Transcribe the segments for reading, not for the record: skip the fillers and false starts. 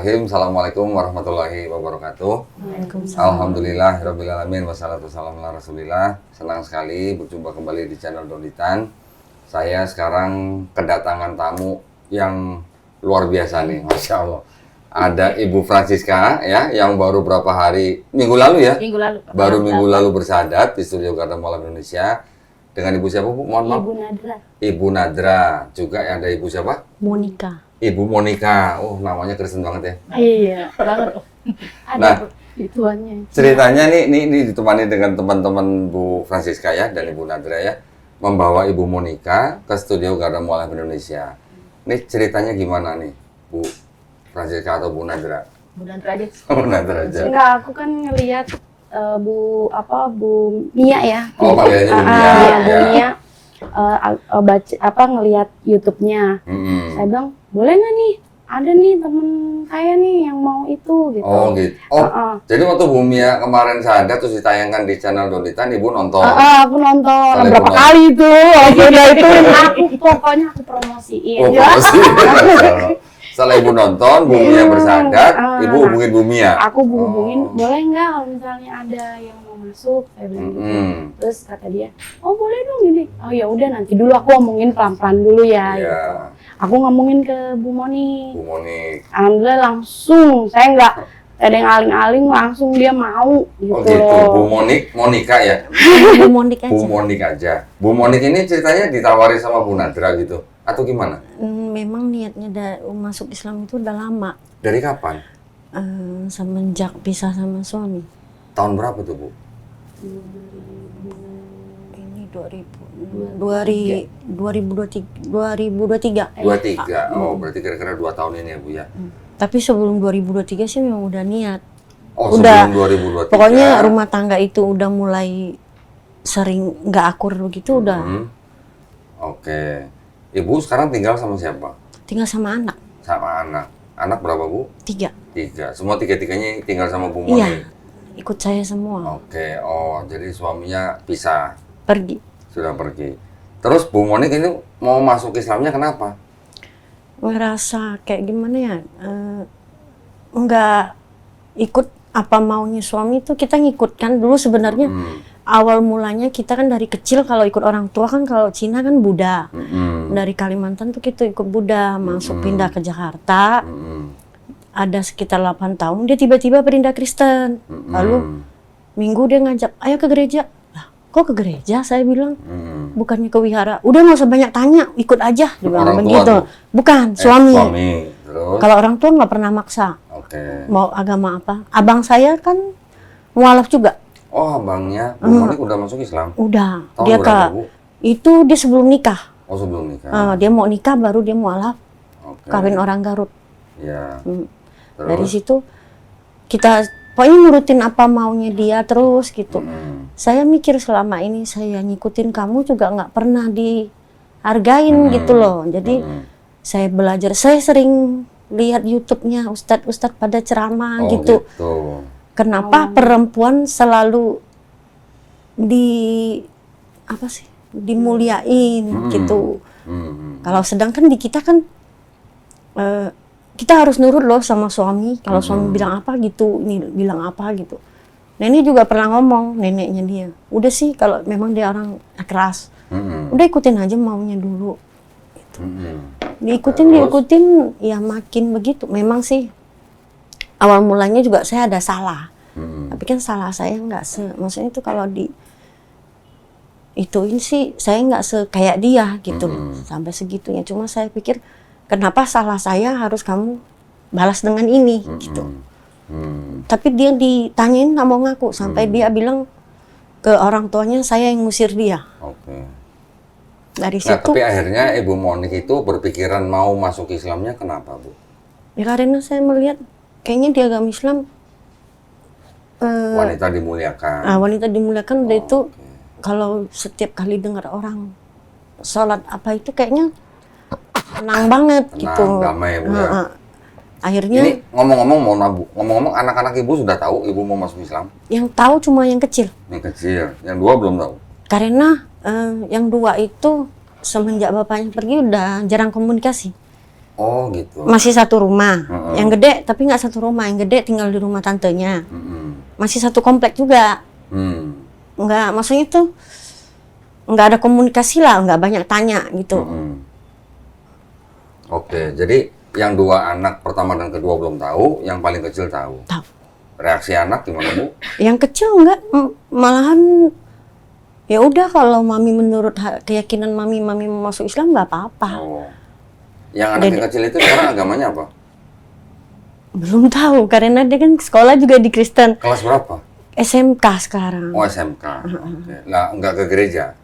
Bismillahirrahmanirrahim. Assalamualaikum warahmatullahi wabarakatuh. Alhamdulillahirrabbilalamin. Wassalatu wassalamu ala rasulillah. Senang sekali berjumpa kembali di channel Donitan. Saya sekarang kedatangan tamu yang luar biasa nih, Masya Allah. Ada Ibu Francisca ya, yang baru berapa hari, minggu lalu ya? Minggu lalu. Baru minggu lalu bersahadat di Studio Garda Malam Indonesia. Dengan Ibu siapa, Bu? Mohon maaf. Ibu Nadra. Ibu Nadra. Juga ada Ibu siapa? Monica. Ibu Monica. Oh, namanya Kristen banget ya. Iya, banget. Ada Nah, ituannya. ceritanya nih ditemani dengan teman-teman Bu Francisca ya dan Ibu Nadra ya, membawa Ibu Monica ke Studio Garda Malam Indonesia. Ini ceritanya gimana nih, Bu Francisca atau Bu Nadra? Bu Nadra aja. Bu Nadra aja. Enggak, aku kan ngelihat Bu Mia ya. Oh, panggilannya Bu Mia. Iya, Bu Ya. Mia baca ngelihat YouTube-nya. Saya bilang, boleh nggak nih? Ada nih temen saya nih yang mau itu gitu. Oh gitu. Oh, jadi waktu Bu Mia kemarin sadar terus ditayangkan di channel Donitan, Ibu nonton. Aku nonton Kalian berapa nonton? kali itu. Oke, udah itu pokoknya aku promosiin. Oh, Ya. promosi. Setelah Ibu nonton, Bu Mia bersadar, Ibu hubungin Bu Mia. Aku hubungin, boleh nggak kalau misalnya ada yang mau masuk, saya bilang gitu. Terus kata dia, oh boleh dong gini. Oh ya udah nanti dulu aku ngomongin pelan-pelan dulu ya. Iya. Gitu. Aku ngomongin ke Bu Moni. Bu Monik. Alhamdulillah langsung, saya nggak ada yang aling-aling, langsung dia mau gitu. Oh gitu. Bu Monica ya. Bu Monik aja. Bu Monik aja. Bu Monik ini ceritanya ditawari sama Bu Nadra gitu, atau gimana? Memang niatnya masuk Islam itu udah lama. Dari kapan? Semenjak pisah sama suami. Tahun berapa tuh, Bu? Ini 2023. 23. Oh, berarti kira-kira 2 tahun ini ya, Bu ya. Tapi sebelum 2023 sih memang udah niat. Oh, Udah. sebelum 2023. Pokoknya rumah tangga itu udah mulai sering nggak akur begitu udah. Oke. Ibu sekarang tinggal sama siapa? Tinggal sama anak. Sama anak. Anak berapa, Bu? 3. 3. Semua tiga-tiganya tinggal sama Bu Monik? Iya. Ikut saya semua. Oke. Oh, jadi suaminya pisah. Pergi. Sudah pergi. Terus Bu Monik ini mau masuk Islamnya kenapa? Ngerasa kayak gimana ya, nggak ikut apa maunya suami itu, kita ngikutkan dulu sebenarnya. Awal mulanya kita kan dari kecil kalau ikut orang tua kan, kalau Cina kan Buddha. Dari Kalimantan tuh kita ikut Buddha, masuk pindah ke Jakarta. Ada sekitar 8 tahun dia tiba-tiba pindah Kristen. Lalu minggu dia ngajak, ayo ke gereja. Lah, kok ke gereja? Saya bilang, bukannya ke wihara. Udah nggak usah banyak tanya, ikut aja. Dia bilang begitu. Bukan, suami. Terus? Kalau orang tua nggak pernah maksa. Oke. Mau agama apa. Abang saya kan mualaf juga. Oh, abangnya Bu Monik udah masuk Islam? Udah. Tahun Dia berapa, Bu? itu dia sebelum nikah. Oh, sebelum nikah. Dia mau nikah baru dia mualaf. Oke. Kawin orang Garut. Ya. Dari situ kita pokoknya nurutin apa maunya dia terus gitu. Saya mikir selama ini saya ngikutin kamu juga nggak pernah dihargain gitu loh. Jadi saya belajar, saya sering lihat YouTube-nya ustadz-ustadz pada ceramah gitu. Kenapa perempuan selalu dimuliain gitu. Kalau sedangkan di kita kan kita harus nurut loh sama suami. Kalau suami bilang apa gitu, ini bilang apa gitu. Nenek juga pernah ngomong, neneknya dia. Udah sih kalau memang dia orang keras, udah ikutin aja maunya dulu. Gitu. Diikutin, ya makin begitu. Memang sih awal mulanya juga saya ada salah. Tapi kan salah saya maksudnya itu kalau ituin sih saya nggak kayak dia gitu sampai segitunya. Cuma saya pikir kenapa salah saya harus kamu balas dengan ini gitu. Tapi dia ditanyain nggak mau ngaku sampai dia bilang ke orang tuanya saya yang ngusir dia. Oke. Dari Nah, situ. tapi akhirnya Ibu Monik itu berpikiran mau masuk Islamnya kenapa, Bu? Ya karena saya melihat kayaknya di agama Islam Wanita dimuliakan. wanita dimuliakan udah itu. Kalau setiap kali dengar orang sholat apa itu kayaknya tenang banget gitu. Damai, Bu ya. Akhirnya Ini ngomong-ngomong anak-anak Ibu sudah tahu Ibu mau masuk Islam? yang tahu cuma yang kecil. Yang kecil, yang 2 belum tahu. Karena yang 2 itu semenjak bapaknya pergi udah jarang komunikasi. Oh gitu. Masih satu rumah. Heeh. Yang gede tapi nggak satu rumah. Yang gede tinggal di rumah tantenya. Mm-mm. Masih satu komplek juga. Nggak, maksudnya tuh nggak ada komunikasi lah, nggak banyak tanya gitu. Mm-mm. Oke, jadi yang 2 anak pertama dan kedua belum tahu, yang paling kecil tahu. Tahu. Reaksi anak gimana Bu? Yang kecil enggak, malahan ya udah kalau mami menurut keyakinan mami mau masuk Islam nggak apa-apa. Oh. Yang anak yang kecil itu sekarang agamanya apa? Belum tahu karena dia kan sekolah juga di Kristen. Kelas berapa? SMK sekarang. Oh SMK. Oke. Lah nggak ke gereja?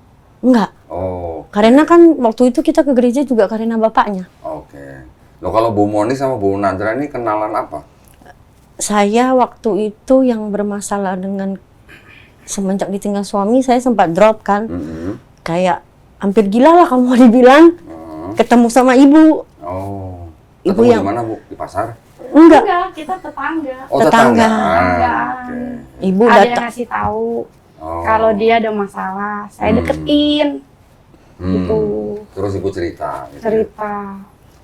Enggak. Oh. Karena kan waktu itu kita ke gereja juga karena bapaknya. Oke. Loh kalau Bu Moni sama Bu Nadra ini kenalan apa? Saya waktu itu yang bermasalah dengan semenjak ditinggal suami, saya sempat drop kan. Mm-mm. Kayak hampir gila lah kalau mau dibilang. Ketemu sama ibu. Oh. Ibu Ketemu yang- di mana Bu? Di pasar? Enggak. Enggak, kita tetangga. Oh Tetangga. tetangga. Oke. Ibu Ada yang datang. ngasih tahu Oh. kalau dia ada masalah, saya deketin gitu, Terus Ibu cerita. Gitu ya? cerita.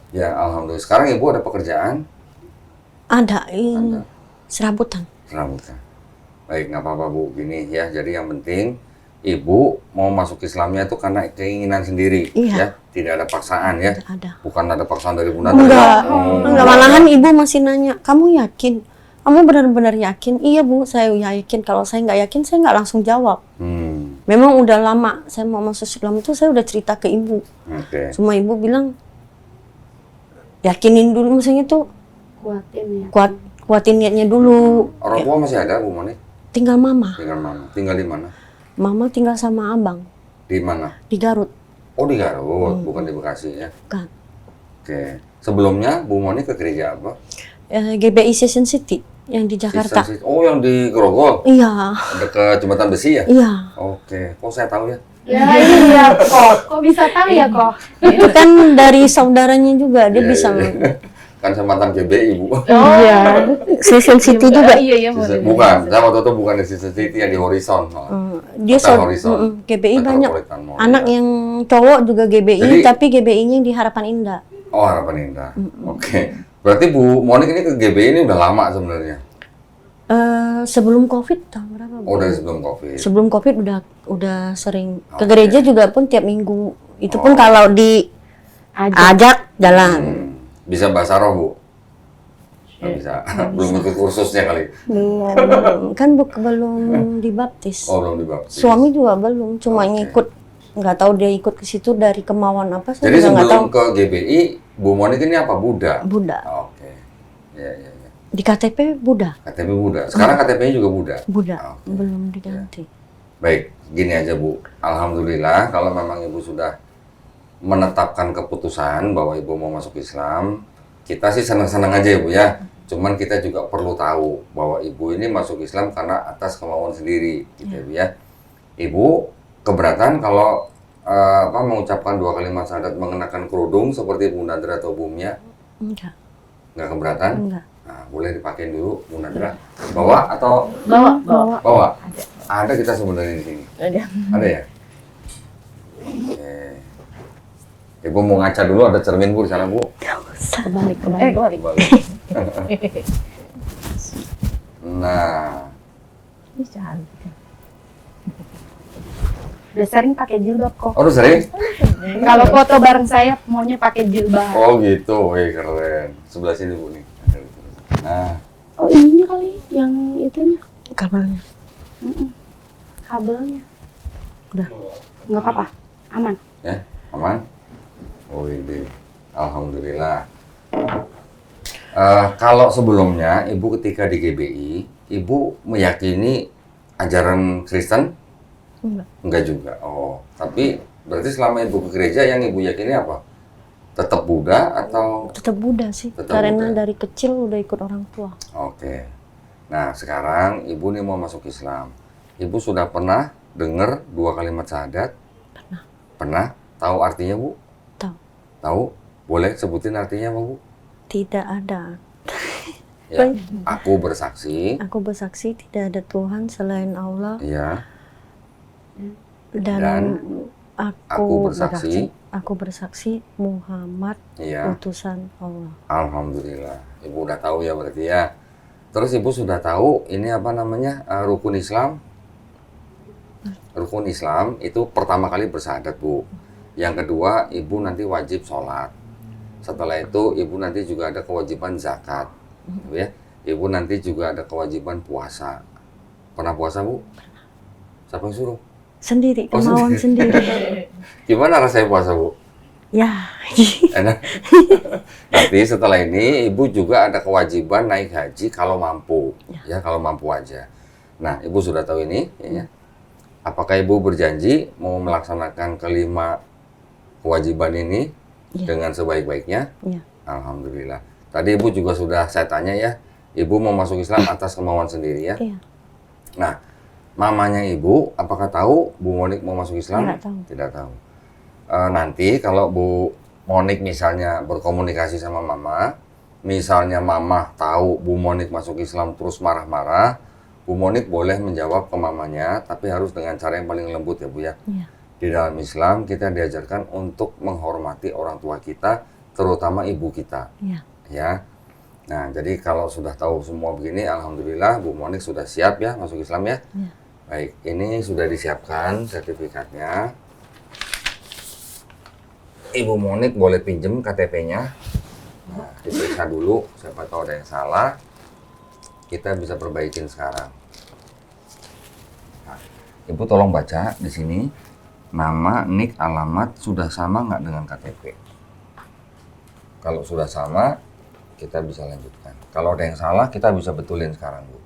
Ya alhamdulillah. Sekarang Ibu ada pekerjaan? Ada ini serabutan. Serabutan. Baik, nggak apa-apa Bu. Gini ya, jadi yang penting Ibu mau masuk Islamnya itu karena keinginan sendiri, Iya. ya. Tidak ada paksaan ya. Tidak ada. Bukan ada paksaan dari Bu Nadra. Enggak, Oh. enggak, malahan ibu masih nanya, kamu yakin? Kamu benar-benar yakin? Iya Bu, saya yakin. Kalau saya nggak yakin, saya nggak langsung jawab. Memang udah lama saya mau masuk Islam itu, saya udah cerita ke ibu. Oke. Cuma ibu bilang, yakinin dulu, maksudnya tuh Kuatin ya. kuatin niatnya dulu. Orang tua masih ada Bu Moni? Tinggal mama. Tinggal mana? Tinggal di mana? Mama tinggal sama abang Di mana? di Garut. Oh di Garut, bukan di Bekasi ya. Kan. Oke. Sebelumnya Bu Moni ke gereja apa? GBI Season City yang di Jakarta. Kristen City. Oh yang di Grogol, Iya, dekat jembatan besi ya? iya. Oke. Kok saya tahu ya? Ya iya kok bisa tahu ya kok? Itu kan dari saudaranya juga, dia Iya, bisa. iya. Kan saya mantan GBI Bu. Iya. Season City juga. Iya Bukan, saya waktu itu bukan di Season City, yang di Horizon. Dia Hotel Horizon. GBI banyak. Metropolitan Mall, Anak ya. yang cowok juga GBI, Jadi- tapi GBI-nya di Harapan Indah. Oh Harapan Indah. Oke. Berarti Bu Monik ini ke GBI ini udah lama sebenarnya. Sebelum COVID tahun berapa? Bu? Oh dari sebelum COVID. Sebelum COVID udah sering ke Oke. gereja juga pun tiap minggu. Itu pun kalau diajak jalan. Bisa bahasa roh Bu? Nggak bisa. Belum ikut kursusnya kali. Belum, kan belum dibaptis. Oh belum dibaptis. Suami juga belum, cuma Oke. ngikut. Nggak tahu dia ikut ke situ dari kemauan apa, saya Jadi juga nggak tahu. sebelum ke GBI, Bu Monik ini apa? Buddha? Buddha. Oke. Ya, ya, ya. Di KTP Buddha. KTP Buddha. Sekarang KTP-nya juga Buddha? Buddha. Oke. Belum diganti. Baik, gini aja Bu. Alhamdulillah kalau memang Ibu sudah menetapkan keputusan bahwa Ibu mau masuk Islam, kita sih senang-senang aja ya Bu ya. Cuman kita juga perlu tahu bahwa Ibu ini masuk Islam karena atas kemauan sendiri, gitu ya Bu ya. Ibu keberatan kalau mengucapkan 2 kalimat syahadat mengenakan kerudung seperti Bu Nadra atau Bu Mia? Enggak. Nggak keberatan? Enggak. Nah, boleh dipakai dulu Bu Nadra. Bawa atau bawa. bawa? Ada kita sebenarnya di sini. Ada. Ada ya? Oke. Ibu mau ngaca dulu, ada cermin Bu di sana Bu. Kebalik. Balik. Nah, Udah sering pakai jilbab kok. oh udah sering? Kalau foto bareng saya maunya pakai jilbab. Oh gitu, wih keren. Sebelah sini Bu nih. Nah, Oh ininya kali yang itunya Kabelnya. kabelnya. Udah. Nggak apa-apa, aman. ya, aman? Oh ini, alhamdulillah. Kalau sebelumnya Ibu ketika di GBI, Ibu meyakini ajaran Kristen? Enggak. Enggak juga. Oh, tapi berarti selama Ibu ke gereja yang Ibu yakini apa? Tetap Buddha atau? Tetap Buddha sih. Tetap Karena Buddha. dari kecil udah ikut orang tua. Oke. Nah, sekarang Ibu nih mau masuk Islam. Ibu sudah pernah dengar 2 kalimat syahadat? Pernah. Pernah? Tahu artinya, Bu? Tahu. Tahu? Boleh sebutin artinya apa, Bu? Tidak ada. Ya, aku bersaksi. Aku bersaksi tidak ada Tuhan selain Allah Ya, dan Dan aku aku bersaksi Aku bersaksi Muhammad Iya. utusan Allah. Alhamdulillah. Ibu udah tahu ya berarti ya. Terus Ibu sudah tahu ini apa namanya rukun Islam? Rukun Islam itu pertama kali bersyahadat, Bu. Yang kedua, Ibu nanti wajib sholat. Setelah itu, Ibu nanti juga ada kewajiban zakat. Ya. Ibu nanti juga ada kewajiban puasa. Pernah puasa, Bu? Siapa yang suruh? Sendiri, Oh, kemauan sendiri. Gimana rasanya puasa, Bu? Ya, Enak. Nanti setelah ini Ibu juga ada kewajiban naik haji kalau mampu, ya kalau mampu aja. Nah, Ibu sudah tahu ini, ya. Apakah Ibu berjanji mau melaksanakan kelima kewajiban ini dengan sebaik-baiknya? ya. Alhamdulillah. Tadi Ibu juga sudah saya tanya ya, Ibu mau masuk Islam atas kemauan sendiri ya. Iya. Nah, mamanya Ibu, apakah tahu Bu Monik mau masuk Islam? Tidak tahu. Tidak tahu. Nanti kalau Bu Monik misalnya berkomunikasi sama Mama, misalnya Mama tahu Bu Monik masuk Islam terus marah-marah, Bu Monik boleh menjawab ke mamanya, tapi harus dengan cara yang paling lembut ya Bu ya. Iya. Di dalam Islam kita diajarkan untuk menghormati orang tua kita, terutama ibu kita. Iya. Ya. Nah, jadi kalau sudah tahu semua begini, alhamdulillah Bu Monik sudah siap ya masuk Islam ya. Iya. Baik, ini sudah disiapkan sertifikatnya. Ibu Monik boleh pinjem KTP-nya. Nah, diperiksa dulu, siapa tahu ada yang salah. Kita bisa perbaikin sekarang. Nah, Ibu tolong baca di sini. Nama, nik, alamat sudah sama nggak dengan KTP? Kalau sudah sama, kita bisa lanjutkan. Kalau ada yang salah, kita bisa betulin sekarang, Bu.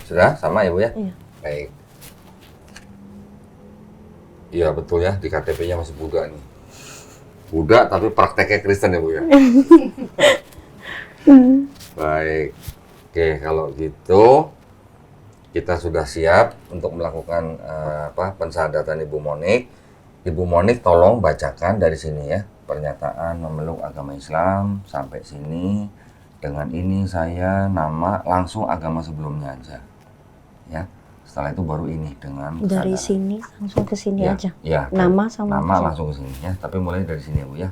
Sudah sama ya, Bu ya? Iya. Baik. Iya betul ya, di KTP-nya masih Buddha nih. Buddha tapi prakteknya Kristen ya Bu ya? Baik. Oke, kalau gitu kita sudah siap untuk melakukan pensyahadatan Ibu Monik. Ibu Monik tolong bacakan dari sini ya, pernyataan memeluk agama Islam sampai sini. Dengan ini saya nama langsung agama sebelumnya aja. Ya. Setelah itu baru ini dengan Dari kesadaran. sini langsung ke sini Ya, aja. ya, Nama sama nama kesini. langsung ke sini ya, tapi mulai dari sini ya Bu ya.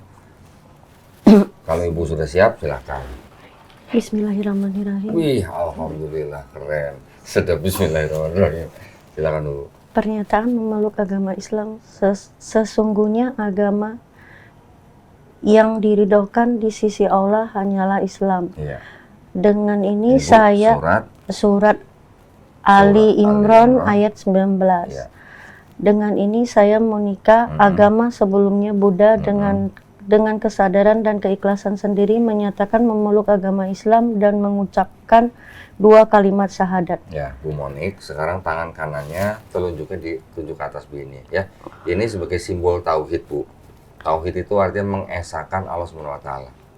Kalau Ibu sudah siap silakan. Bismillahirrahmanirrahim. Wih, alhamdulillah keren. Sedap bismillahirrahmanirrahim. Silakan dulu. Pernyataan memeluk agama Islam sesungguhnya agama yang diridhokan di sisi Allah hanyalah Islam. Iya. Dengan ini Ibu, saya surat Ali Imran Imran. ayat 19. Iya. Dengan ini saya menikah agama sebelumnya Buddha dengan kesadaran dan keikhlasan sendiri menyatakan memeluk agama Islam dan mengucapkan 2 kalimat syahadat. Ya, Bu Monik, sekarang tangan kanannya telunjuknya ditunjuk ke atas begini ya. Ini sebagai simbol tauhid, Bu. Tauhid itu artinya mengesahkan Allah SWT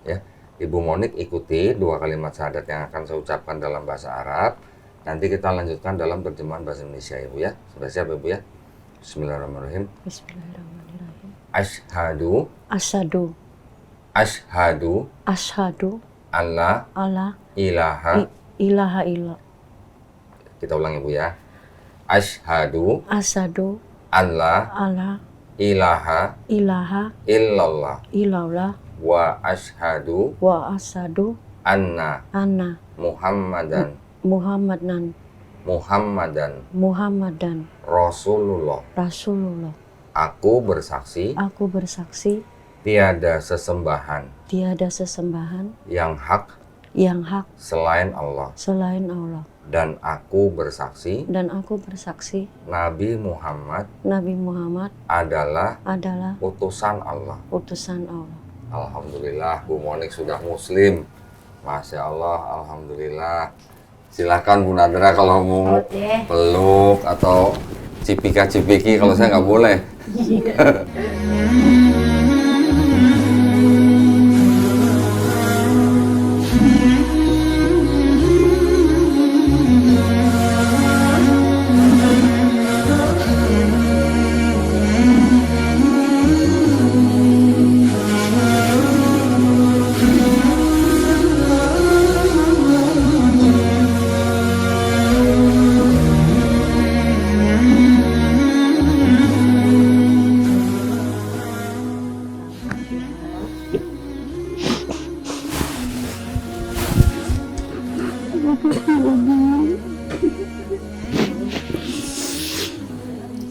ya. Ibu Monik ikuti 2 kalimat syahadat yang akan saya ucapkan dalam bahasa Arab. Nanti kita lanjutkan dalam terjemahan bahasa Indonesia ya Bu ya. Sudah siap ya Bu ya? Bismillahirrahmanirrahim. Bismillahirrahmanirrahim. Asyhadu Asyhadu Asyhadu asyhadu alla alla ilaha. ilaha illa. Kita ulang ya Bu ya. Asyhadu Asyhadu alla alla ilaha ilaha illallah illallah wa asyhadu wa asyhadu anna anna Muhammadan Muhammadan Rasulullah. Rasulullah. Aku bersaksi Aku bersaksi tiada sesembahan tiada sesembahan yang hak yang hak selain Allah, selain Allah, dan aku bersaksi dan aku bersaksi Nabi Muhammad Nabi Muhammad adalah adalah utusan Allah. utusan Allah. Alhamdulillah Bu Monik sudah muslim. Masya Allah, alhamdulillah. Silakan Bu Nadra kalau mau peluk atau cipika-cipiki, kalau saya nggak boleh.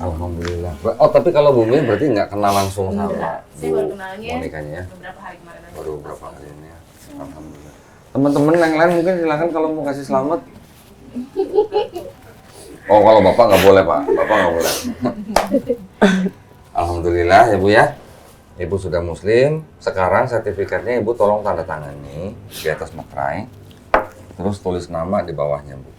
Alhamdulillah. Oh, tapi kalau Bu Mi berarti nggak kenal langsung sama Enggak, saya Bu baru kenalnya Monikanya ya? beberapa hari kemarin aja. Baru beberapa hari ini ya. Alhamdulillah. Teman-teman yang lain mungkin silakan kalau mau kasih selamat. Oh, kalau Bapak nggak boleh, Pak. Bapak nggak boleh. Alhamdulillah ya Bu ya. Ibu sudah muslim. Sekarang sertifikatnya Ibu tolong tanda tangani di atas materai. Terus tulis nama di bawahnya, Bu.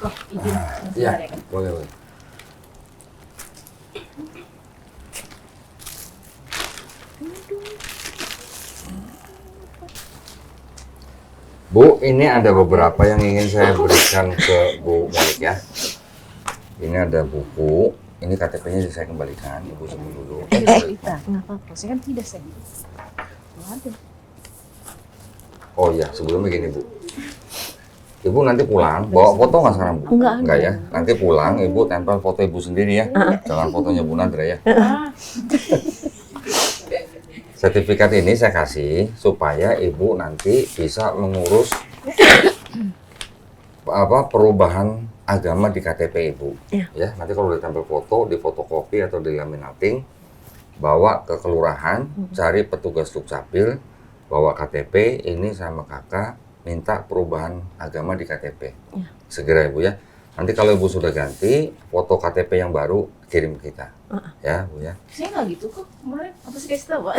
Kok izin Iya, sebentar ya, Kak? boleh, boleh. Bu, ini ada beberapa yang ingin saya berikan ke Bu Monik ya. Ini ada buku, ini KTP-nya saya kembalikan, Ibu sembuh dulu. Kenapa? Saya kan tidak saya. Waduh. Oh iya, sebelumnya gini Bu. Ibu nanti pulang, bawa foto nggak sekarang Bu? Enggak ya. Nanti pulang, Ibu tempel foto Ibu sendiri ya. Jangan fotonya Bu Nadra ya. Sertifikat ini saya kasih supaya Ibu nanti bisa mengurus perubahan agama di KTP Ibu. Iya. Ya, nanti kalau udah tempel foto, di fotokopi atau di laminating, bawa ke kelurahan, cari petugas Dukcapil, bawa KTP ini sama kakak, minta perubahan agama di KTP. Iya. Segera Ibu ya. Nanti kalau Ibu sudah ganti, foto KTP yang baru kirim ke kita. Ya, Bu ya. Saya nggak gitu kok kemarin. Apa sih kasih tahu, Pak?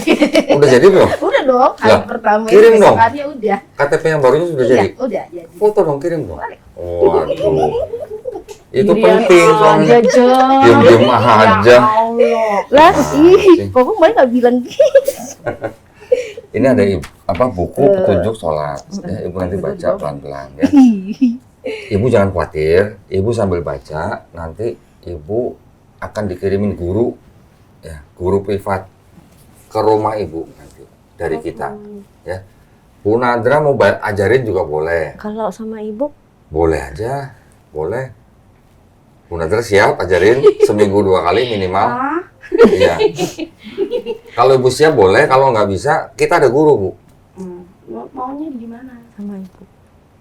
Udah jadi belum? Udah dong. Hari Lah, pertama kirim ini dong. besokannya udah. KTP yang barunya sudah jadi? Iya, udah jadi. Foto dong, kirim dong. Boleh. Waduh. Itu Dirian penting soalnya. aja, Jeng. Diam-diam aja. Ya Allah. Lah, ih, sih. kok kemarin nggak bilang gitu? Ini ada buku petunjuk sholat. Ya, Ibu nanti baca pelan-pelan ya. Ibu jangan khawatir, Ibu sambil baca, nanti Ibu akan dikirimin guru, ya, guru privat ke rumah Ibu nanti dari kita, ya. Bu Nadra mau ajarin juga boleh, Kalau sama ibu, boleh aja, boleh. Bu Nadra siap ajarin seminggu 2 kali minimal, Ah, iya. Kalau Ibu siap boleh, kalau nggak bisa kita ada guru Bu. maunya gimana? sama ibu.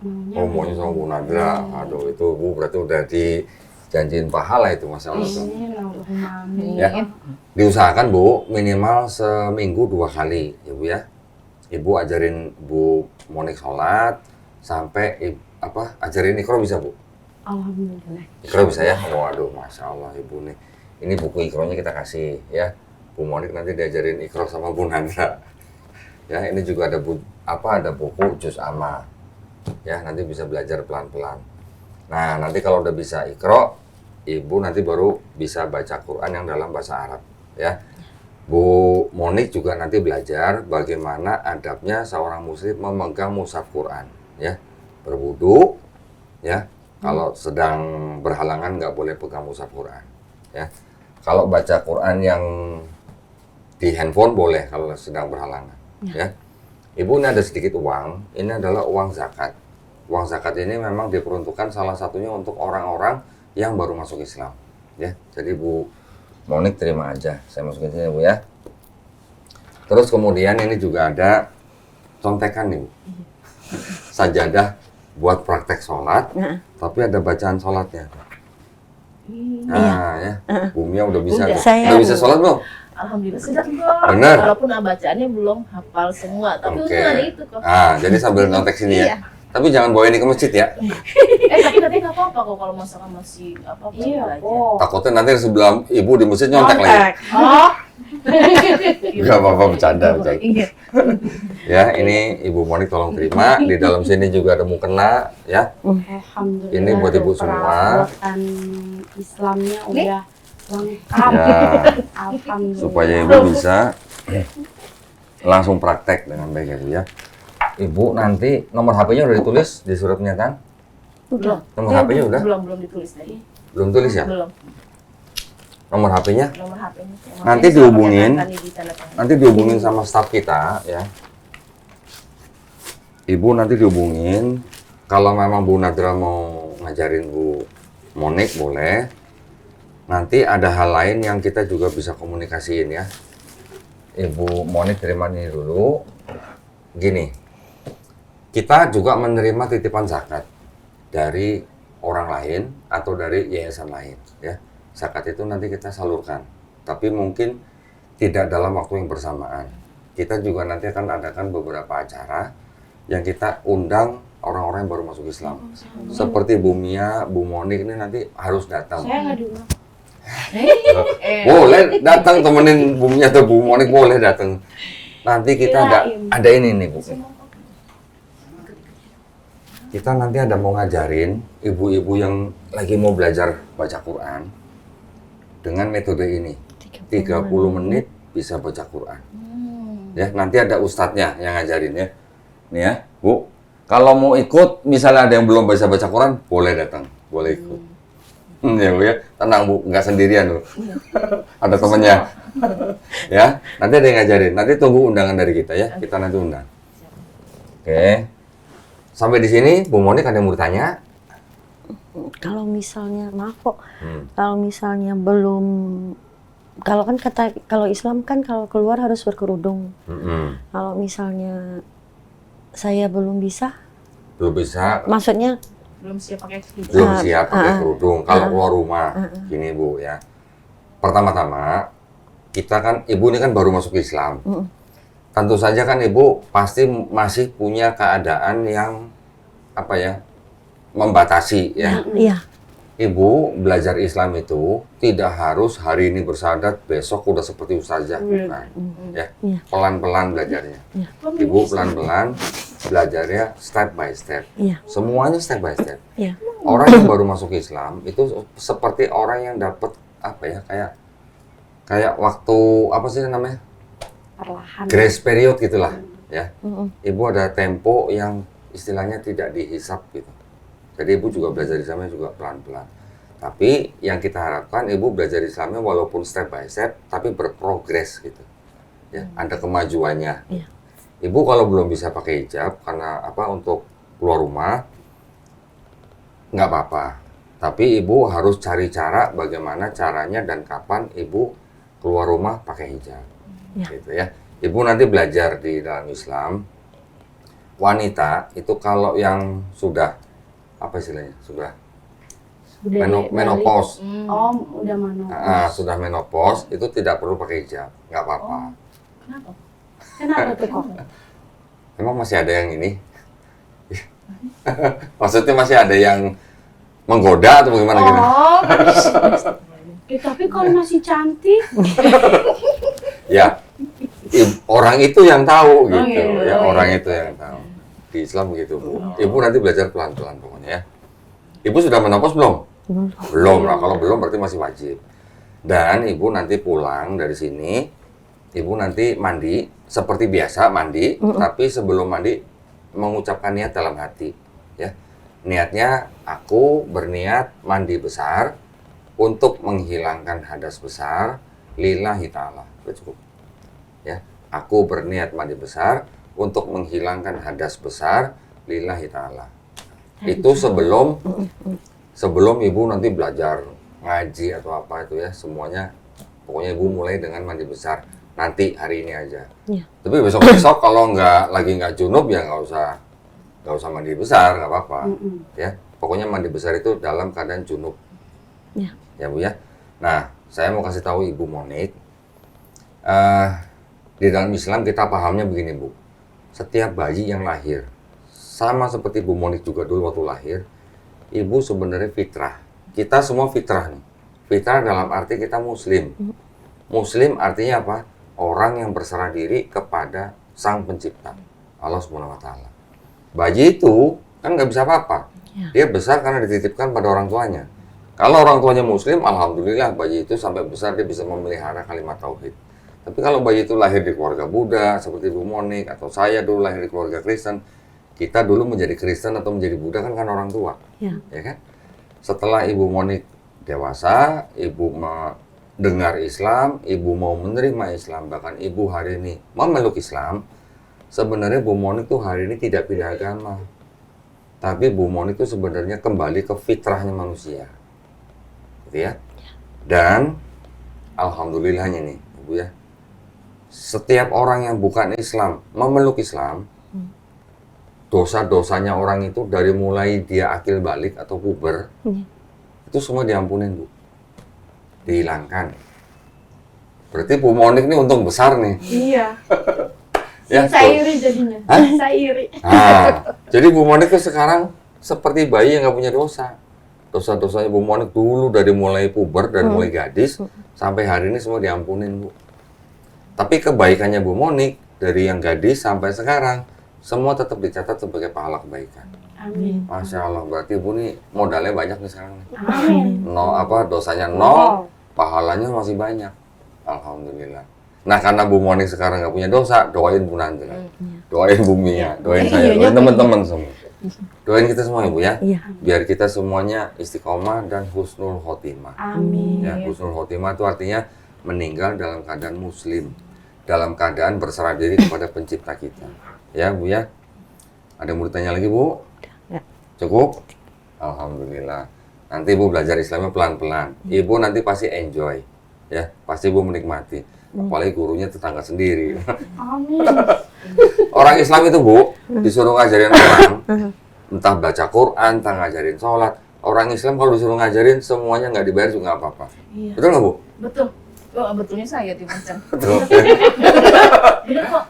Maunya Ngomongnya sama Bu Nadra, aduh itu Bu berarti udah dijanjiin pahala itu masalah itu. Amin, Allahumma amin. Ya, diusahakan Bu minimal seminggu 2 kali ya Bu ya. Ibu ajarin Bu Monik sholat sampai ajarin Iqra bisa Bu. Alhamdulillah. Iqra bisa ya. Waduh, masya Allah Ibu nih. Ini buku Iqranya kita kasih ya. Bu Monik nanti diajarin Iqra sama Bu Nadra. Ya, ini juga ada ada buku Juz Amma. Ya, nanti bisa belajar pelan-pelan. Nah, nanti kalau udah bisa Iqra, Ibu nanti baru bisa baca Quran yang dalam bahasa Arab, ya. Bu Monik juga nanti belajar bagaimana adabnya seorang muslim memegang mushaf Quran, ya. Berwudu, ya. Kalau sedang berhalangan nggak boleh pegang mushaf Quran, ya. Kalau baca Quran yang di handphone boleh kalau sedang berhalangan, ya. Ibu ini ada sedikit uang, ini adalah uang zakat. Uang zakat ini memang diperuntukkan salah satunya untuk orang-orang yang baru masuk Islam, ya. Jadi Bu Monik terima aja, saya masukin sini Bu ya. Terus kemudian ini juga ada contekan nih Bu, sajadah buat praktek sholat, tapi ada bacaan sholatnya. Nah ya, Bu Mia udah bisa, Udah. udah bisa sholat belum? Alhamdulillah sudah kok. Bener. Walaupun bacaannya belum hafal semua, tapi Oke. untung ada itu kok. Ah, jadi sambil nyontek sini ya. Iya. Tapi jangan bawa ini ke masjid ya. Tapi katanya nggak apa-apa kok kalau masakan masih apa Iya, belajar. kok. Takutnya nanti sebelah ibu di masjid nyontek lagi. Oh, Gak apa-apa, bercanda. Iya. Ya, ini Ibu Monik tolong terima. Di dalam sini juga ada mukena, ya. alhamdulillah. Ini buat ibu semua. Peralatan Islamnya udah lengkap. Ya, Alhamdulillah. supaya ibu bisa langsung praktek dengan baik ya Bu ya. Ibu nanti nomor HP-nya udah ditulis di surat pernyataan? Belum. Nomor HP-nya udah? Belum ditulis tadi. Belum tulis ya? Belum. Nomor HP-nya? Nomor HP-nya. Nanti dihubungin. Nanti dihubungin sama staf kita ya. Ibu nanti dihubungin kalau memang Bu Nadra mau ngajarin Bu Monik boleh. Nanti ada hal lain yang kita juga bisa komunikasiin ya. Ibu Monik terima ini dulu. Gini, kita juga menerima titipan zakat dari orang lain atau dari yayasan lain ya. Zakat itu nanti kita salurkan, tapi mungkin tidak dalam waktu yang bersamaan. Kita juga nanti akan adakan beberapa acara yang kita undang orang-orang yang baru masuk Islam. Seperti Bu Mia, Bu Monik ini nanti harus datang. Saya nggak diundang. Boleh datang temenin Bu Mia atau Bu Monik, boleh datang. Nanti kita ada ini nih Bu. Kita nanti ada mau ngajarin ibu-ibu yang lagi mau belajar baca Quran dengan metode ini. 30 menit bisa baca Quran. Ya, nanti ada ustadznya yang ngajarin ya. Nih ya, Bu. Kalau mau ikut, misalnya ada yang belum bisa baca Quran, boleh datang, boleh ikut. Ya Bu ya, tenang Bu, nggak sendirian Bu. Ada temennya. Ya, nanti ada yang ngajarin. Nanti tunggu undangan dari kita ya, kita nanti undang. Oke. Sampai di sini, Bu Monik ada yang mau ditanya? Kalau misalnya, maaf kok, kalau misalnya belum, kalau kan kalau Islam kan kalau keluar harus berkerudung. Kalau misalnya saya belum bisa, maksudnya Belum siap pakai belum siap pakai kerudung. Kalau keluar rumah, gini Bu ya. Pertama-tama, kita kan, Ibu ini kan baru masuk Islam. Tentu saja kan Ibu pasti masih punya keadaan yang apa ya, membatasi ya. iya, Ibu belajar Islam itu tidak harus hari ini bersyahadat, besok udah seperti ustazah, bukan. Ya, pelan-pelan belajarnya. Ibu pelan-pelan belajarnya step by step. Semuanya step by step. Orang yang baru masuk Islam itu seperti orang yang dapat apa ya, kayak waktu apa sih namanya? Perlahan. Grace period gitulah, ya. Ibu ada tempo yang istilahnya tidak dihisap gitu. Jadi Ibu juga belajar Islamnya juga pelan-pelan. Tapi yang kita harapkan Ibu belajar Islamnya walaupun step by step, tapi berprogres gitu. Ya, ada kemajuannya. Ibu kalau belum bisa pakai hijab karena apa untuk keluar rumah, nggak apa-apa. Tapi Ibu harus cari cara bagaimana caranya dan kapan Ibu keluar rumah pakai hijab. Gitu ya. Ibu nanti belajar di dalam Islam, wanita itu kalau yang sudah apa istilahnya, sudah menopause. Oh, udah menopause. Sudah menopause itu tidak perlu pakai hijab, nggak apa-apa. Kenapa? Kenapa tuh kok? Emang masih ada yang ini? Maksudnya masih ada yang menggoda atau bagaimana gitu? Oh, tapi kalau masih cantik. Ya, orang itu yang tahu gitu. Iya. Ya, orang itu yang tahu. Di Islam begitu Bu. Ibu nanti belajar pelan-pelan pokoknya ya. Ibu sudah menopause belum? Belum lah. Kalau belum berarti masih wajib. Dan Ibu nanti pulang dari sini, Ibu nanti mandi seperti biasa mandi, tapi sebelum mandi mengucapkan niat dalam hati. Ya, niatnya aku berniat mandi besar untuk menghilangkan hadas besar lillahi ta'ala. Udah cukup. Ya, aku berniat mandi besar untuk menghilangkan hadas besar lillahi ta'ala. Itu sebelum Ibu nanti belajar ngaji atau apa itu ya, semuanya pokoknya Ibu mulai dengan mandi besar. Nanti hari ini aja. Tapi besok-besok kalau lagi nggak junub ya nggak usah mandi besar, nggak apa-apa. Ya, pokoknya mandi besar itu dalam keadaan junub. Ya Bu ya. Nah, saya mau kasih tahu Ibu Monik. Di dalam Islam kita pahamnya begini Bu. Setiap bayi yang lahir, sama seperti Bu Monik juga dulu waktu lahir, Ibu sebenarnya fitrah. Kita semua fitrah nih. Fitrah dalam arti kita Muslim. Muslim artinya apa? Orang yang berserah diri kepada Sang Pencipta, Allah Subhanahu Wa Taala. Bayi itu kan nggak bisa apa-apa. Dia besar karena dititipkan pada orang tuanya. Kalau orang tuanya Muslim, alhamdulillah bayi itu sampai besar dia bisa memelihara kalimat tauhid. Tapi kalau bayi itu lahir di keluarga Buddha, seperti Bu Monik, atau saya dulu lahir di keluarga Kristen, kita dulu menjadi Kristen atau menjadi Buddha kan orang tua. Ya kan? Setelah Ibu Monik dewasa, Ibu mendengar Islam, Ibu mau menerima Islam, bahkan Ibu hari ini memeluk Islam, sebenarnya Bu Monik tuh hari ini tidak pilih agama. Tapi Bu Monik itu sebenarnya kembali ke fitrahnya manusia. Gitu ya. Dan alhamdulillahnya nih, Ibu ya. Setiap orang yang bukan Islam, memeluk Islam, dosa-dosanya orang itu dari mulai dia akil balik atau puber, itu semua diampunin, Bu. Dihilangkan. Berarti Bu Monik ini untung besar nih. Iya. Ya, Saya iri jadinya. Saya iri. Nah, jadi Bu Monik itu sekarang seperti bayi yang nggak punya dosa. Dosa-dosanya Bu Monik dulu dari mulai puber, dari mulai gadis, sampai hari ini semua diampunin, Bu. Tapi kebaikannya Bu Monik, dari yang gadis sampai sekarang, semua tetap dicatat sebagai pahala kebaikan. Amin. Masya Allah, berarti Ibu nih modalnya banyak nih sekarang. Amin. Dosanya nol, pahalanya masih banyak. Alhamdulillah. Nah, karena Bu Monik sekarang nggak punya dosa, doain Bu Nandra, doain Bu Mia, doain saya, doain teman-teman semua. Doain kita semua, Ibu ya. Iya. Biar kita semuanya istiqomah dan husnul khotimah. Amin. Ya, husnul khotimah itu artinya meninggal dalam keadaan muslim, dalam keadaan berserah diri kepada pencipta kita. Ya, Bu ya. Ada yang mau ditanya lagi, Bu? Ya. Cukup? Alhamdulillah. Nanti Ibu belajar Islamnya pelan-pelan. Ibu nanti pasti enjoy. Ya, pasti Ibu menikmati. Apalagi gurunya tetangga sendiri. Amin. Orang Islam itu, Bu, disuruh ngajarin orang, entah baca Quran, entah ngajarin sholat. Orang Islam kalau disuruh ngajarin, semuanya nggak dibayar juga nggak apa-apa. Iya. Betul nggak, Bu? Betul. Oh, betulnya saya di Macan. Betul.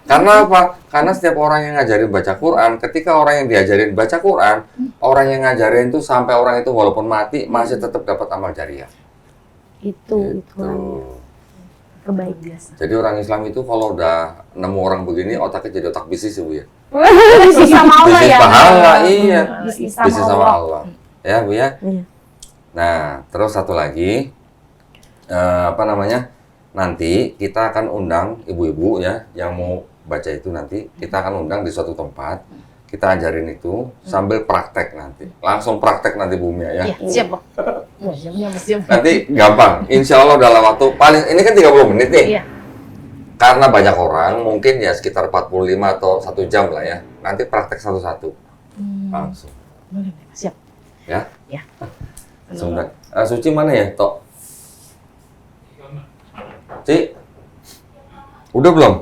Karena apa? Karena setiap orang yang ngajarin baca Quran, ketika orang yang diajarin baca Quran, orang yang ngajarin itu sampai orang itu walaupun mati, masih tetap dapat amal jariah. Itu Gitu. kebaikan. Jadi orang Islam itu kalau udah nemu orang begini, otaknya jadi otak bisnis, Bu ya. Bisnis sama Allah Bisnis ya. pahala, iya. Bisnis Bisnis sama sama Allah. Allah. Ya, Bu ya. Iya. Nah, terus satu lagi, nanti kita akan undang ibu-ibu ya, yang mau baca itu nanti, kita akan undang di suatu tempat, kita ajarin itu sambil praktek nanti. Langsung praktek nanti Bu Mia ya. Iya, siap, Pak. Oh, siap. Nanti gampang, insya Allah dalam waktu paling, ini kan 30 menit nih. Iya. Karena banyak orang, mungkin ya sekitar 45 atau 1 jam lah ya. Nanti praktek satu-satu. Langsung. Boleh, siap. Ya? Ya. Sebentar. Suci mana ya, Tok? Ci? Udah belum?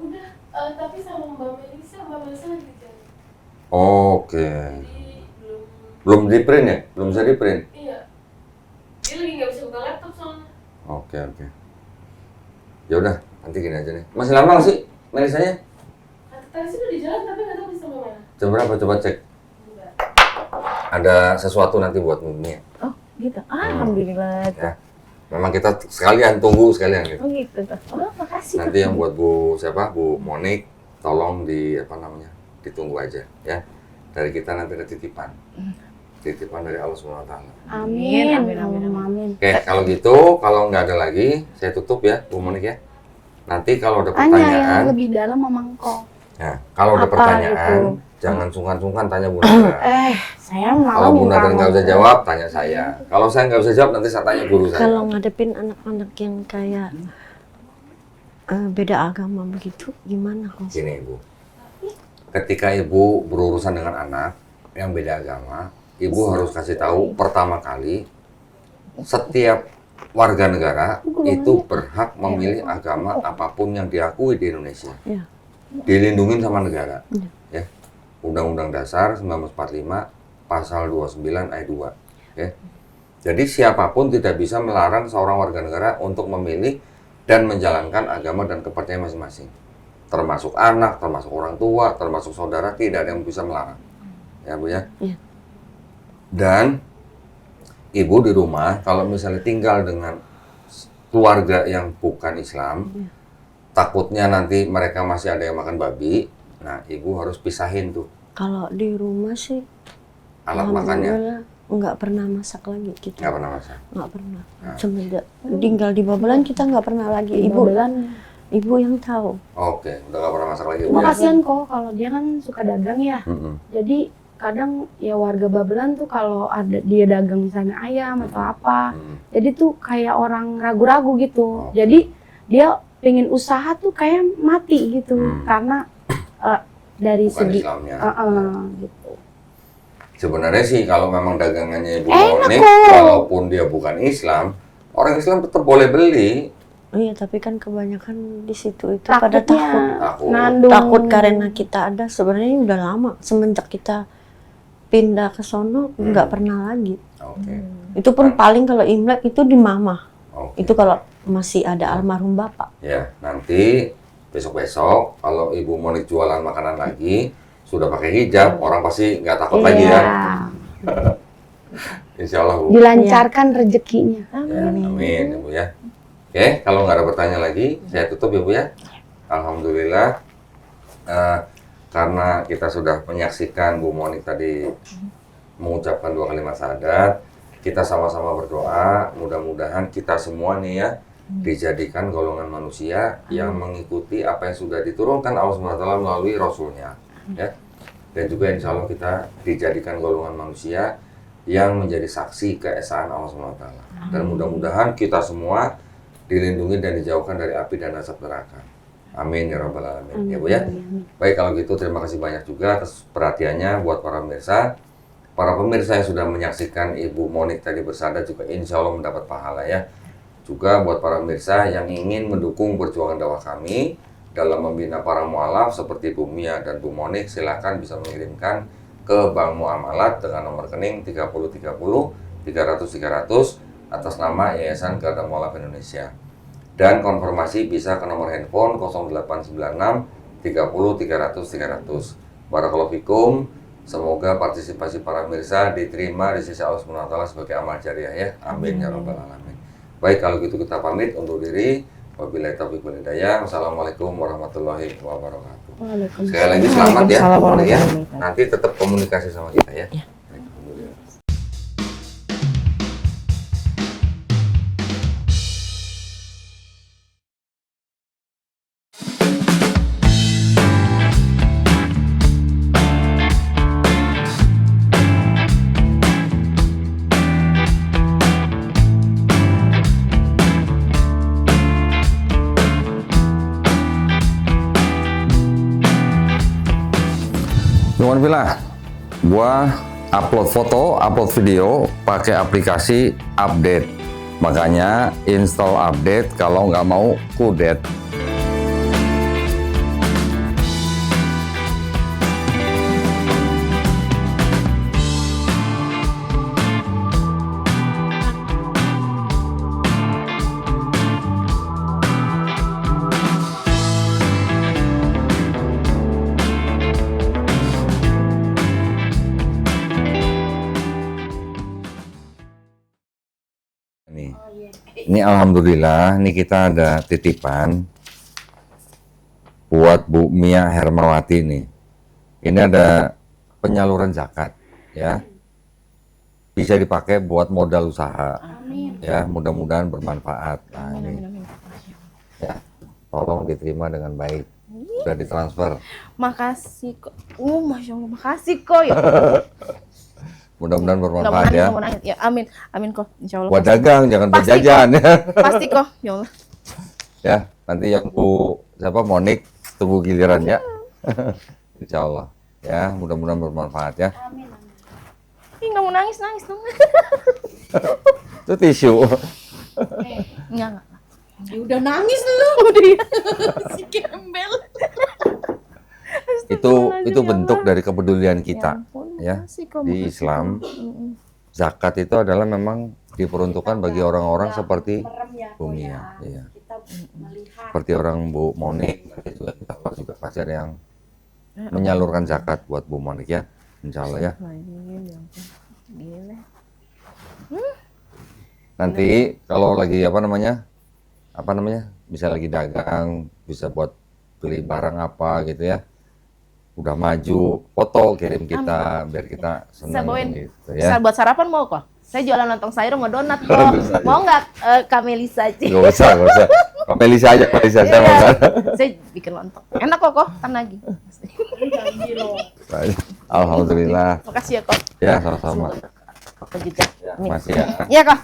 Udah, tapi sama Mbak Melisa lagi cari. Oke. Jadi belum, Belum di print ya? Belum bisa di print? iya. Dia lagi nggak bisa buka laptop soalnya. Oke. Ya udah, nanti gini aja nih. Masih lama nggak sih Melisanya? Tadi sih udah di jalan tapi nggak tahu bisa sampai mana. Jam berapa? Coba cek. Enggak. Ada sesuatu nanti buat Mimi. Oh, gitu. Alhamdulillah. Ya. Memang kita sekalian tunggu sekalian gitu. Oh, gitu. Oh, makasih. Nanti yang buat Bu Monik, tolong ditunggu aja ya. Dari kita nanti ada titipan. Titipan dari Allah Subhanahu wa taala. Amin. Amin, amin, amin. Amin. Oke, kalau gitu, kalau nggak ada lagi, saya tutup ya, Bu Monik ya. Nanti kalau ada Tanya pertanyaan, yang lebih dalam sama engkau. nah, kalau ada Apa pertanyaan, itu? jangan sungkan-sungkan tanya Bu Nandra. Saya mau. Kalau Bu Nandra nggak bisa jawab, tanya saya. Kalau saya nggak bisa jawab, nanti saya tanya guru saya. Kalau ngadepin anak-anak yang kayak beda agama begitu, gimana kok? Gini Ibu, ketika Ibu berurusan dengan anak yang beda agama, Ibu harus kasih tahu pertama kali, setiap warga negara itu berhak memilih agama apapun yang diakui di Indonesia. Iya. Dilindungin sama negara. Iya. Ya. Undang-Undang Dasar 1945 pasal 29 ayat 2. Ya. Jadi siapapun tidak bisa melarang seorang warga negara untuk memilih dan menjalankan agama dan kepercayaan masing-masing. Termasuk anak, termasuk orang tua, termasuk saudara, tidak ada yang bisa melarang. Ya, Bu ya. Iya. Dan Ibu di rumah, kalau misalnya tinggal dengan keluarga yang bukan Islam, takutnya nanti mereka masih ada yang makan babi, nah Ibu harus pisahin tuh Kalau di rumah sih, alat makannya. alhamdulillah nggak pernah masak lagi kita. Nggak pernah masak. Nggak pernah. Nah. Semenjak tinggal di Babelan kita nggak pernah lagi. Ibu yang tahu. Oke, udah nggak pernah masak lagi, Bu Cuma ya? kasihan kok kalau dia kan suka dagang ya. Mm-mm. Jadi kadang ya warga Babelan tuh kalau ada dia dagang misalnya ayam atau apa, jadi tuh kayak orang ragu-ragu gitu. Oh. Jadi dia pengen usaha tuh kayak mati gitu karena dari Bukan segi Islamnya. gitu. Sebenarnya sih kalau memang dagangannya Ibu Enak Monik, kok. walaupun dia bukan Islam, orang Islam tetap boleh beli. Iya, tapi kan kebanyakan di situ itu pada takut. Takutnya Takut. nandung. Takut karena kita ada, sebenarnya udah lama semenjak kita pindah ke sono nggak pernah lagi. Oke. Itu pun paling kalau Imlek itu di mama. Oke. Itu kalau masih ada almarhum bapak. Ya, nanti besok-besok kalau Ibu Monik jualan makanan lagi, sudah pakai hijab, orang pasti nggak takut lagi Iya. ya. Insya Allah, Bu. Dilancarkan rezekinya. Ya, amin, ya, Bu ya. Oke, kalau nggak ada pertanyaan lagi, saya tutup ya, Bu ya. Alhamdulillah, karena kita sudah menyaksikan Bu Monik tadi mengucapkan 2 kalimat syahadat, kita sama-sama berdoa, mudah-mudahan kita semua nih ya, dijadikan golongan manusia yang mengikuti apa yang sudah diturunkan Allah SWT melalui Rasulnya, ya. Dan juga insya Allah kita dijadikan golongan manusia yang menjadi saksi keesaan Allah SWT. Dan mudah-mudahan kita semua dilindungi dan dijauhkan dari api dan asap neraka. Amin ya rabbal alamin. Ya Bu ya. Baik, kalau gitu terima kasih banyak juga atas perhatiannya buat para pemirsa. Para pemirsa yang sudah menyaksikan Ibu Monik tadi bersyahadat juga insya Allah mendapat pahala ya. Juga buat para pemirsa yang ingin mendukung perjuangan dakwah kami dalam membina para mualaf seperti Bu Mia dan Bu Monik, silakan bisa mengirimkan ke Bank Muamalat dengan nomor rekening 3030 300 300 atas nama Yayasan Garda Mualaf Indonesia. Dan konfirmasi bisa ke nomor handphone 0896 30 300 300. Barakallahu fikum. Semoga partisipasi para pemirsa diterima di sisi Allah SWT sebagai amal jariah ya. Amin ya rabbal alamin. Baik, kalau gitu kita pamit undur diri. Wabillahi taufiq wal hidayah. Wassalamualaikum warahmatullahi wabarakatuh. Sekali lagi selamat ya, Bu Monik ya. Nanti tetap komunikasi sama kita ya. Alhamdulillah. Nuhun pilah, gua upload foto, upload video pakai aplikasi update. Makanya install update kalau nggak mau kudet. Ini alhamdulillah, ini kita ada titipan buat Bu Mia Hermawati nih. Ini ada penyaluran zakat ya. Bisa dipakai buat modal usaha. Ya, mudah-mudahan bermanfaat. Nah, ini. Ya, tolong diterima dengan baik. Sudah ditransfer. Makasih kok. Masya Allah, makasih kok ya. Mudah-mudahan bermanfaat ya. Ya, amin. Amin kok, insya Allah. Buat dagang, jangan Pasti berjajan ya. Pasti kok, ya Allah. Ya, nanti yang Bu siapa Monik tunggu giliran ya. Insya Allah. Ya, mudah-mudahan bermanfaat ya. Ih, nggak mau nangis dong. Itu tisu. Enggak. Ya udah nangis lu. Dia si gembel. Itu bentuk dari kepedulian kita ampun, ya. makasih kok, Di makasih. Islam zakat itu adalah memang diperuntukkan bagi orang-orang seperti Bu Mia, iya. Seperti orang Bu Monik, nanti juga pasti ada yang menyalurkan zakat buat Bu Monik ya, insya Allah ya. Gila. Nanti kalau lagi apa namanya, bisa lagi dagang, bisa buat beli barang apa gitu ya. Udah maju, foto kirim kita biar kita Saya senang bawain. gitu ya. Buat sarapan mau kok? Saya jualan lontong sayur mau donat kok. Mau nggak Kak Melisa aja? Gak usah. Kak Melisa aja, saya mau kan. Saya bikin lontong. Enak kok, kan lagi. Alhamdulillah. Makasih ya kok. Ya, sama-sama. Kok juga. Nih. Masih ya. Iya kok.